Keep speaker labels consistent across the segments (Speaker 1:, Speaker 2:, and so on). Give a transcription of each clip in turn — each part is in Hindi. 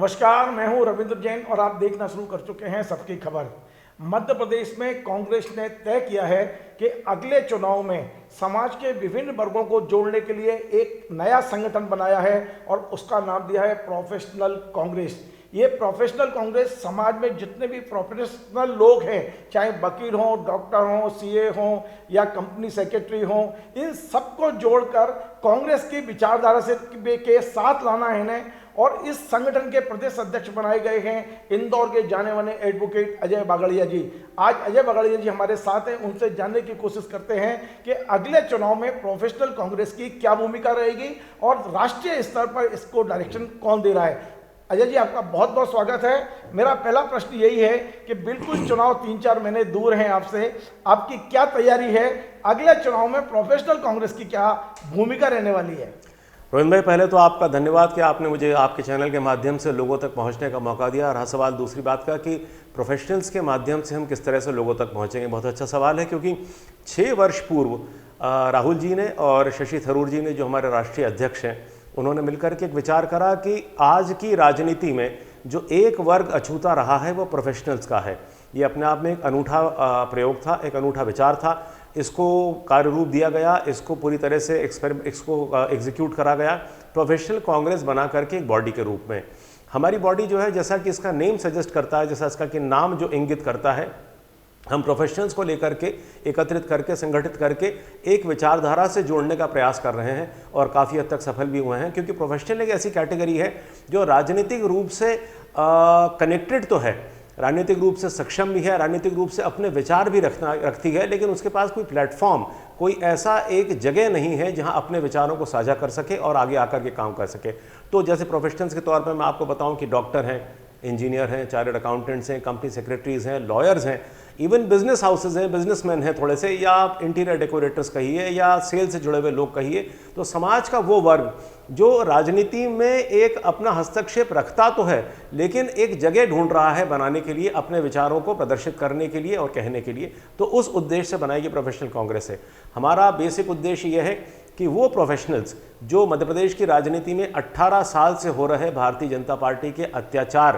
Speaker 1: नमस्कार, मैं हूं रविंद्र जैन और आप देखना शुरू कर चुके हैं सबकी खबर। मध्य प्रदेश में कांग्रेस ने तय किया है कि अगले चुनाव में समाज के विभिन्न वर्गों को जोड़ने के लिए एक नया संगठन बनाया है और उसका नाम दिया है प्रोफेशनल कांग्रेस। ये प्रोफेशनल कांग्रेस समाज में जितने भी प्रोफेशनल लोग हैं, चाहे वकील हों, डॉक्टर हों, सीए हों या कंपनी सेक्रेटरी हों, इन सबको जोड़कर कांग्रेस की विचारधारा से के साथ लाना है इन्हें। और इस संगठन के प्रदेश अध्यक्ष बनाए गए हैं इंदौर के जाने माने एडवोकेट अजय बागड़िया जी। आज अजय बागड़िया जी हमारे साथ हैं, उनसे जानने की कोशिश करते हैं कि अगले चुनाव में प्रोफेशनल कांग्रेस की क्या भूमिका रहेगी और राष्ट्रीय स्तर पर इसको डायरेक्शन कौन दे रहा है। अजय जी, आपका बहुत बहुत स्वागत है। मेरा पहला प्रश्न यही है कि बिल्कुल चुनाव 3-4 महीने दूर हैं आपसे, आपकी क्या तैयारी है, अगले चुनाव में प्रोफेशनल कांग्रेस की क्या भूमिका रहने वाली है?
Speaker 2: रोहित भाई, पहले तो आपका धन्यवाद कि आपने मुझे आपके चैनल के माध्यम से लोगों तक पहुंचने का मौका दिया। रहा सवाल दूसरी बात का कि प्रोफेशनल्स के माध्यम से हम किस तरह से लोगों तक पहुंचेंगे, बहुत अच्छा सवाल है। क्योंकि 6 वर्ष पूर्व राहुल जी ने और शशि थरूर जी ने, जो हमारे राष्ट्रीय अध्यक्ष हैं, उन्होंने मिलकर के एक विचार करा कि आज की राजनीति में जो एक वर्ग अछूता रहा है वो प्रोफेशनल्स का है। ये अपने आप में एक अनूठा प्रयोग था, एक अनूठा विचार था। इसको कार्य रूप दिया गया, इसको पूरी तरह से इसको एग्जीक्यूट करा गया प्रोफेशनल कांग्रेस बना करके एक बॉडी के रूप में। हमारी बॉडी जो है, जैसा कि इसका नेम सजेस्ट करता है, जैसा इसका कि नाम जो इंगित करता है, हम प्रोफेशनल्स को लेकर के एकत्रित करके संगठित करके एक विचारधारा से जोड़ने का प्रयास कर रहे हैं और काफ़ी हद तक सफल भी हुए हैं। क्योंकि प्रोफेशनल एक ऐसी कैटेगरी है जो राजनीतिक रूप से कनेक्टेड तो है, राजनीतिक रूप से सक्षम भी है, राजनीतिक रूप से अपने विचार भी रखती है, लेकिन उसके पास कोई प्लेटफॉर्म, कोई ऐसा एक जगह नहीं है जहां अपने विचारों को साझा कर सके और आगे आकर के काम कर सके। तो जैसे प्रोफेशनल्स के तौर पर मैं आपको बताऊं कि डॉक्टर हैं, इंजीनियर हैं, चार्टर्ड अकाउंटेंट्स हैं, कंपनी सेक्रेटरीज हैं, लॉयर्स हैं, इवन बिजनेस हाउसेज हैं, बिजनेसमैन हैं थोड़े से, या आप इंटीरियर डेकोरेटर्स कहिए या सेल से जुड़े हुए लोग कहिए। तो समाज का वो वर्ग जो राजनीति में एक अपना हस्तक्षेप रखता तो है, लेकिन एक जगह ढूंढ रहा है बनाने के लिए, अपने विचारों को प्रदर्शित करने के लिए और कहने के लिए, तो उस उद्देश्य से बनाई गई प्रोफेशनल कांग्रेस है। हमारा बेसिक उद्देश्य यह है कि वो प्रोफेशनल्स जो मध्य प्रदेश की राजनीति में 18 साल से हो रहे भारतीय जनता पार्टी के अत्याचार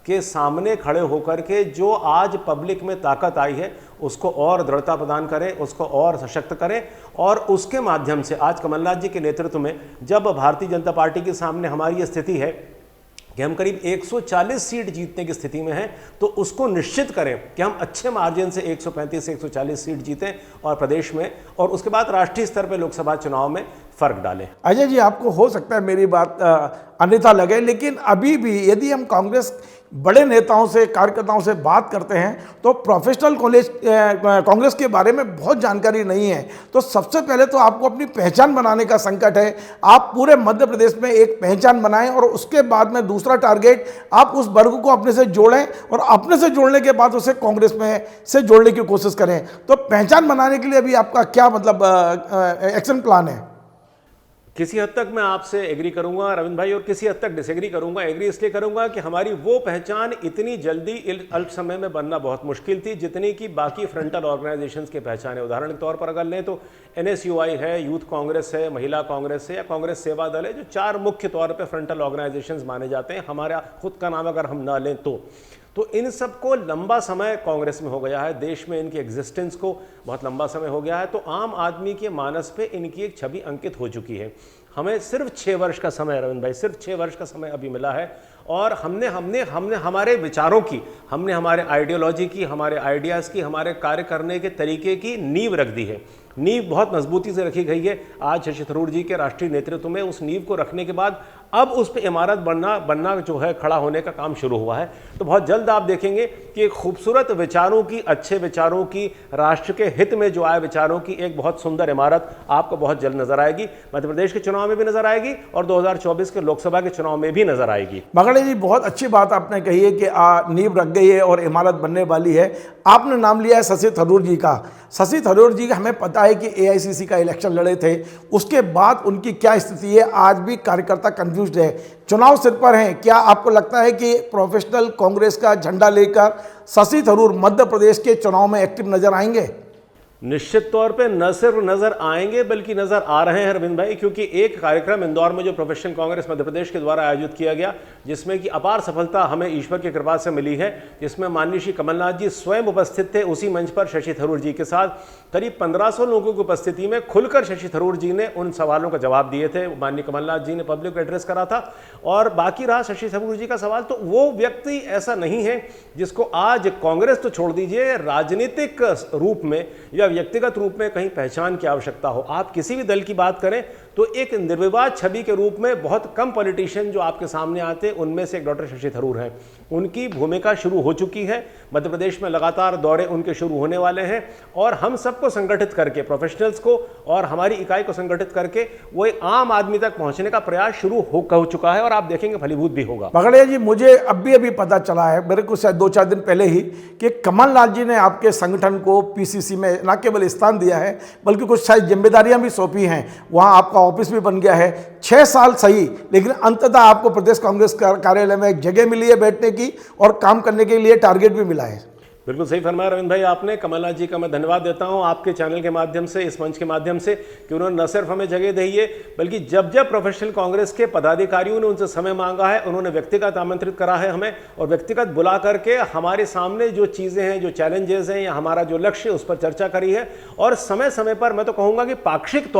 Speaker 2: के सामने खड़े होकर के जो आज पब्लिक में ताकत आई है, उसको और दृढ़ता प्रदान करें, उसको और सशक्त करें। और उसके माध्यम से आज कमलनाथ जी के नेतृत्व में जब भारतीय जनता पार्टी के सामने हमारी ये स्थिति है कि हम करीब 140 सीट जीतने की स्थिति में हैं, तो उसको निश्चित करें कि हम अच्छे मार्जिन से 135 से 140 सीट जीतें और प्रदेश में, और उसके बाद राष्ट्रीय स्तर पर लोकसभा चुनाव में फर्क डालें।
Speaker 1: अजय जी, आपको हो सकता है मेरी बात अन्यथा लगे, लेकिन अभी भी यदि हम कांग्रेस बड़े नेताओं से, कार्यकर्ताओं से बात करते हैं तो प्रोफेशनल कांग्रेस के बारे में बहुत जानकारी नहीं है। तो सबसे पहले तो आपको अपनी पहचान बनाने का संकट है। आप पूरे मध्य प्रदेश में एक पहचान बनाएं और उसके बाद में दूसरा टारगेट, आप उस वर्ग को अपने से जोड़ें और अपने से जोड़ने के बाद उसे कांग्रेस में से जोड़ने की कोशिश करें। तो पहचान बनाने के लिए अभी आपका क्या मतलब एक्शन प्लान है?
Speaker 2: किसी हद तक मैं आपसे एग्री करूंगा रविंद्र भाई, और किसी हद तक डिसएग्री करूंगा। एग्री इसलिए करूंगा कि हमारी वो पहचान इतनी जल्दी अल्प समय में बनना बहुत मुश्किल थी जितनी कि बाकी फ्रंटल ऑर्गेनाइजेशंस के पहचान है। उदाहरण के तौर पर अगर लें तो NSUI है, यूथ कांग्रेस है, महिला कांग्रेस है या कांग्रेस सेवा दल है, जो 4 मुख्य तौर पर फ्रंटल ऑर्गेनाइजेशंस माने जाते हैं। हमारा खुद का नाम अगर हम ना लें तो इन सबको लंबा समय कांग्रेस में हो गया है, देश में इनकी एग्जिस्टेंस को बहुत लंबा समय हो गया है। तो आम आदमी के मानस पे इनकी एक छवि अंकित हो चुकी है। हमें सिर्फ 6 वर्ष का समय, रविंद्र भाई, सिर्फ 6 वर्ष का समय अभी मिला है और हमने हमारे विचारों की, हमने हमारे आइडियोलॉजी की, हमारे आइडियाज़ की, हमारे कार्य करने के तरीके की नींव रख दी है। नींव बहुत मजबूती से रखी गई है। आज शशि थरूर जी के राष्ट्रीय नेतृत्व में उस नींव को रखने के बाद अब उस पर इमारत बनना जो है, खड़ा होने का काम शुरू हुआ है। तो बहुत जल्द आप देखेंगे कि खूबसूरत विचारों की, अच्छे विचारों की, राष्ट्र के हित में जो आए विचारों की एक बहुत सुंदर इमारत आपको बहुत जल्द नजर आएगी। मध्य प्रदेश के चुनाव में भी नजर आएगी और 2024 के लोकसभा के चुनाव में भी नजर आएगी।
Speaker 1: बागड़िया जी, बहुत अच्छी बात आपने कही है कि नींव रख गई है और इमारत बनने वाली है। आपने नाम लिया है शशि थरूर जी का। शशि थरूर जी हमें पता है कि AICC का इलेक्शन लड़े थे, उसके बाद उनकी क्या स्थिति है, आज भी कार्यकर्ता कंफ्यूज्ड है। चुनाव सिर पर हैं, क्या आपको लगता है कि प्रोफेशनल कांग्रेस का झंडा लेकर शशि थरूर मध्य प्रदेश के चुनाव में एक्टिव नजर आएंगे?
Speaker 2: निश्चित तौर पे न सिर्फ नजर आएंगे बल्कि नजर आ रहे हैं अरविंद भाई, क्योंकि एक कार्यक्रम इंदौर में जो प्रोफेशनल कांग्रेस मध्य प्रदेश के द्वारा आयोजित किया गया, जिसमें कि अपार सफलता हमें ईश्वर की कृपा से मिली है, जिसमें माननीय श्री कमलनाथ जी स्वयं उपस्थित थे। उसी मंच पर शशि थरूर जी के साथ करीब 1500 लोगों की उपस्थिति में खुलकर शशि थरूर जी ने उन सवालों का जवाब दिए थे। माननीय कमलनाथ जी ने पब्लिक को एड्रेस करा था और बाकी रहा शशि थरूर जी का सवाल। तो वो व्यक्ति ऐसा नहीं है जिसको आज कांग्रेस तो छोड़ दीजिए, राजनीतिक रूप में या व्यक्तिगत रूप में कहीं पहचान की आवश्यकता हो। आप किसी भी दल की बात करें तो एक निर्विवाद छवि के रूप में बहुत कम पॉलिटिशियन जो आपके सामने आते हैं, उनमें से एक डॉक्टर शशि थरूर हैं। उनकी भूमिका शुरू हो चुकी है, मध्य प्रदेश में लगातार दौरे उनके शुरू होने वाले हैं और हम सबको संगठित करके, प्रोफेशनल्स को और हमारी इकाई को संगठित करके वो एक आम आदमी तक पहुंचने का प्रयास शुरू हो चुका है और आप देखेंगे फलीभूत भी होगा।
Speaker 1: पगड़िया जी, मुझे अभी पता चला है, मेरे को शायद 2-4 दिन पहले ही, कि कमलनाथ जी ने आपके संगठन को पीसीसी में न केवल स्थान दिया है बल्कि कुछ शायद जिम्मेदारियां भी सौंपी हैं। वहां आपका ऑफिस भी बन गया है। 6 साल सही, लेकिन अंततः आपको प्रदेश कांग्रेस कार्यालय में एक जगह मिली है बैठने की और काम करने के लिए टारगेट भी मिला है।
Speaker 2: बिल्कुल सही फरमाया रविंद्र भाई आपने। कमलनाथ जी का मैं धन्यवाद देता हूं आपके चैनल के माध्यम से, इस मंच के माध्यम से, कि उन्होंने न सिर्फ हमें जगह दी है बल्कि जब जब प्रोफेशनल कांग्रेस के पदाधिकारियों ने उनसे समय मांगा है, उन्होंने व्यक्तिगत आमंत्रित करा है हमें और व्यक्तिगत बुला करके हमारे सामने जो चीज़ें हैं, जो चैलेंजेस हैं या हमारा जो लक्ष्य है उस पर चर्चा करी है। और समय समय पर मैं तो कहूँगा कि पाक्षिक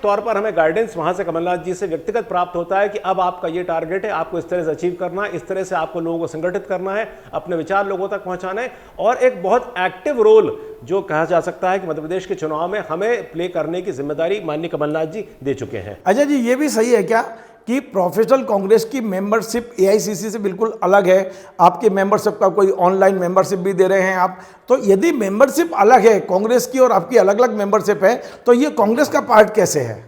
Speaker 2: तौर पर हमें गाइडेंस वहां से कमलनाथ जी से व्यक्तिगत प्राप्त होता है कि अब आपका ये टारगेट है, आपको इस तरह से अचीव करना है, इस तरह से आपको लोगों को संगठित करना है, अपने विचार लोगों तक पहुंचाना है। और एक बहुत एक्टिव रोल जो कहा जा सकता है कि मध्य प्रदेश के चुनाव में हमें प्ले करने की जिम्मेदारी माननीय कमलनाथ जी दे चुके हैं।
Speaker 1: अजय जी, ये भी सही है क्या कि प्रोफेशनल कांग्रेस की मेंबरशिप एआईसीसी से बिल्कुल अलग है? आपकी मेंबरशिप का कोई ऑनलाइन मेंबरशिप भी दे रहे हैं आप, तो यदि मेंबरशिप अलग है कांग्रेस की और आपकी अलग अलग मेंबरशिप है, तो ये कांग्रेस का पार्ट कैसे है?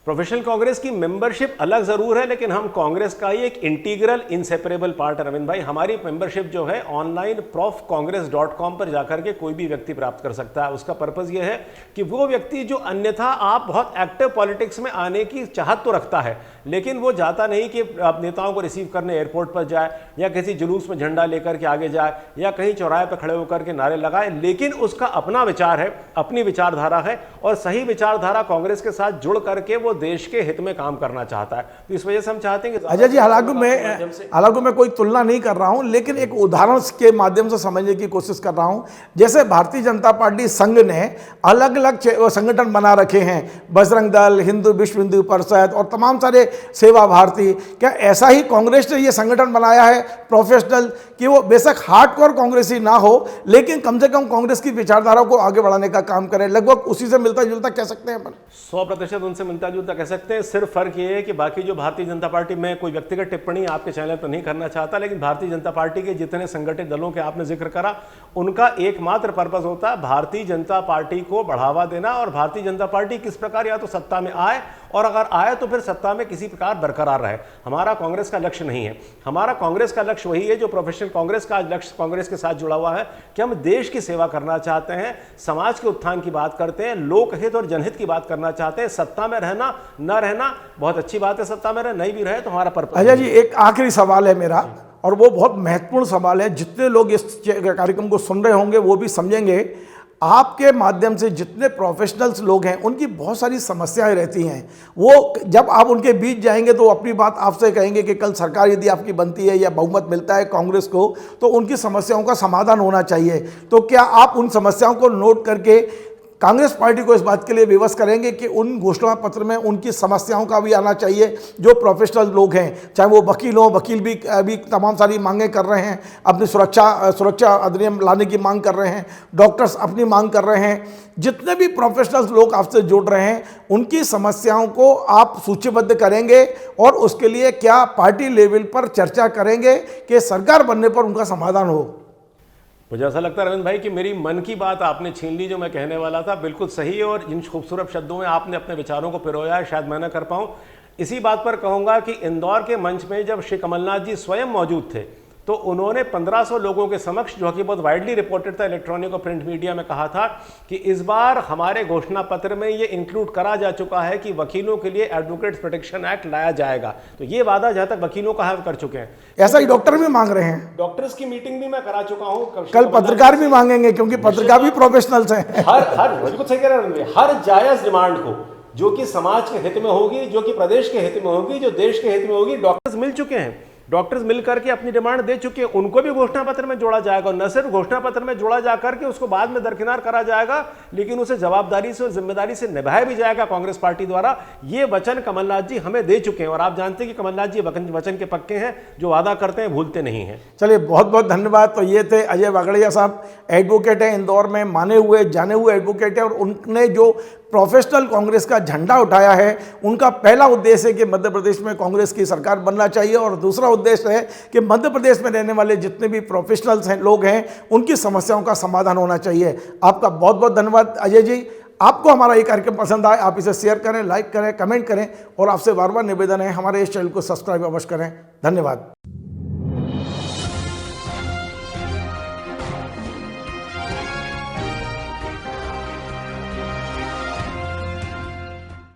Speaker 2: प्रोफेशनल कांग्रेस की मेंबरशिप अलग जरूर है, लेकिन हम कांग्रेस का ही एक इंटीग्रल इनसेपरेबल पार्ट है रविंद्र भाई। हमारी मेंबरशिप जो है ऑनलाइन profcongress.com पर जाकर के कोई भी व्यक्ति प्राप्त कर सकता है। उसका पर्पस ये है कि वो व्यक्ति जो अन्यथा आप बहुत एक्टिव पॉलिटिक्स में आने की चाहत तो रखता है, लेकिन वो जाता नहीं कि आप नेताओं को रिसीव करने एयरपोर्ट पर जाए या किसी जुलूस में झंडा लेकर के आगे जाए या कहीं चौराहे पर खड़े होकर के नारे लगाए, लेकिन उसका अपना विचार है, अपनी विचारधारा है और सही विचारधारा कांग्रेस के साथ जुड़ करके वो देश के हित में काम करना चाहता है। तो इस वजह से हम चाहते हैं कि
Speaker 1: अजय जी, हालांकि मैं कोई तुलना नहीं कर रहा हूं, लेकिन एक उदाहरण के माध्यम से समझने की कोशिश कर रहा हूं। जैसे भारतीय जनता पार्टी संघ ने अलग अलग संगठन बना रखे हैं, बजरंग दल, हिंदू विश्व हिंदू परिषद और तमाम सारे सेवा भारती, क्या ऐसा ही कांग्रेस ने यह संगठन बनाया है प्रोफेशनल, कि वो बेशक हार्डकोर कांग्रेसी ना हो लेकिन कम से कम कांग्रेस की विचारधारा को आगे बढ़ाने का काम करे? लगभग उसी से मिलता जुलता कह सकते हैं अपन,
Speaker 2: 100% उनसे मिलता जुलता कह सकते हैं। सिर्फ फर्क ये है कि बाकी जो भारतीय जनता पार्टी में कोई व्यक्तिगत टिप्पणी आपके चैनल पर नहीं करना चाहता, लेकिन भारतीय जनता पार्टी के जितने संगठित दलों के आपने जिक्र करा, उनका एकमात्र पर्पस होता है भारतीय जनता पार्टी को बढ़ावा देना और भारतीय जनता पार्टी किस प्रकार या तो सत्ता में आए और अगर आए तो फिर सत्ता में किसी प्रकार बरकरार रहे। हमारा कांग्रेस का लक्ष्य नहीं है। हमारा कांग्रेस का लक्ष्य वही है जो प्रोफेशनल कांग्रेस का आज लक्ष्य कांग्रेस के साथ जुड़ा हुआ है कि हम देश की सेवा करना चाहते हैं, समाज के उत्थान की बात करते हैं, लोकहित और जनहित की बात करना चाहते हैं। सत्ता में रहना न रहना बहुत अच्छी बात है, सत्ता में नहीं भी रहे तो हमारा पर्पस।
Speaker 1: अजय जी, एक आखिरी सवाल है मेरा और वो बहुत महत्वपूर्ण सवाल है। जितने लोग इस कार्यक्रम को सुन रहे होंगे वो भी समझेंगे। आपके माध्यम से जितने प्रोफेशनल्स लोग हैं उनकी बहुत सारी समस्याएं रहती हैं। वो जब आप उनके बीच जाएंगे तो अपनी बात आपसे कहेंगे कि कल सरकार यदि आपकी बनती है या बहुमत मिलता है कांग्रेस को, तो उनकी समस्याओं का समाधान होना चाहिए। तो क्या आप उन समस्याओं को नोट करके कांग्रेस पार्टी को इस बात के लिए विवश करेंगे कि उन घोषणा पत्र में उनकी समस्याओं का भी आना चाहिए? जो प्रोफेशनल लोग हैं, चाहे वो वकील हों, वकील भी अभी तमाम सारी मांगें कर रहे हैं, अपनी सुरक्षा अधिनियम लाने की मांग कर रहे हैं, डॉक्टर्स अपनी मांग कर रहे हैं, जितने भी प्रोफेशनल्स लोग आपसे जुड़ रहे हैं उनकी समस्याओं को आप सूचीबद्ध करेंगे और उसके लिए क्या पार्टी लेवल पर चर्चा करेंगे कि सरकार बनने पर उनका समाधान हो?
Speaker 2: मुझे ऐसा लगता है रविंद्र भाई कि मेरी मन की बात आपने छीन ली। जो मैं कहने वाला था बिल्कुल सही है और जिन खूबसूरत शब्दों में आपने अपने विचारों को पिरोया है शायद मैं ना कर पाऊँ। इसी बात पर कहूँगा कि इंदौर के मंच में जब श्री कमलनाथ जी स्वयं मौजूद थे तो उन्होंने 1500 लोगों के समक्ष, जो कि बहुत वाइडली रिपोर्टेड था इलेक्ट्रॉनिक और प्रिंट मीडिया में, कहा था कि इस बार हमारे घोषणा पत्र में ये इंक्लूड करा जा चुका है कि वकीलों के लिए एडवोकेट्स प्रोटेक्शन एक्ट लाया जाएगा। तो ये वादा जहां तक वकीलों का है कर चुके हैं,
Speaker 1: ऐसा ही डॉक्टर भी मांग रहे हैं।
Speaker 2: डॉक्टर्स की मीटिंग भी मैं करा चुका हूं,
Speaker 1: कल पत्रकार भी मांगेंगे, क्योंकि पत्रकार भी प्रोफेशनल्स हैं।
Speaker 2: हर बिल्कुल सही कह रहे हैं, हर जायज डिमांड को जो कि समाज के हित में होगी, जो कि प्रदेश के हित में होगी, जो देश के हित में होगी, डॉक्टर्स मिल चुके हैं। डॉक्टर्स मिलकर के अपनी डिमांड दे चुके हैं, उनको भी घोषणा पत्र में जोड़ा जाएगा। और न सिर्फ घोषणा पत्र में जोड़ा जाकर के उसको बाद में दरकिनार करा जाएगा, लेकिन उसे जवाबदारी से और जिम्मेदारी से निभाया भी जाएगा कांग्रेस पार्टी द्वारा। ये वचन कमलनाथ जी हमें दे चुके हैं, और आप जानते हैं कि कमलनाथ जी वचन के पक्के हैं, जो वादा करते हैं भूलते नहीं हैं।
Speaker 1: चलिए, बहुत बहुत धन्यवाद। तो ये थे अजय वागड़िया साहब, एडवोकेट हैं, इंदौर में माने हुए जाने हुए एडवोकेट हैं, और उनने जो प्रोफेशनल कांग्रेस का झंडा उठाया है, उनका पहला उद्देश्य है कि मध्य प्रदेश में कांग्रेस की सरकार बनना चाहिए, और दूसरा उद्देश्य है कि मध्य प्रदेश में रहने वाले जितने भी प्रोफेशनल्स हैं, लोग हैं, उनकी समस्याओं का समाधान होना चाहिए। आपका बहुत बहुत धन्यवाद अजय जी। आपको हमारा ये कार्यक्रम पसंद आए, आप इसे शेयर करें, लाइक करें, कमेंट करें, और आपसे बार बार निवेदन है हमारे इस चैनल को सब्सक्राइब अवश्य करें। धन्यवाद।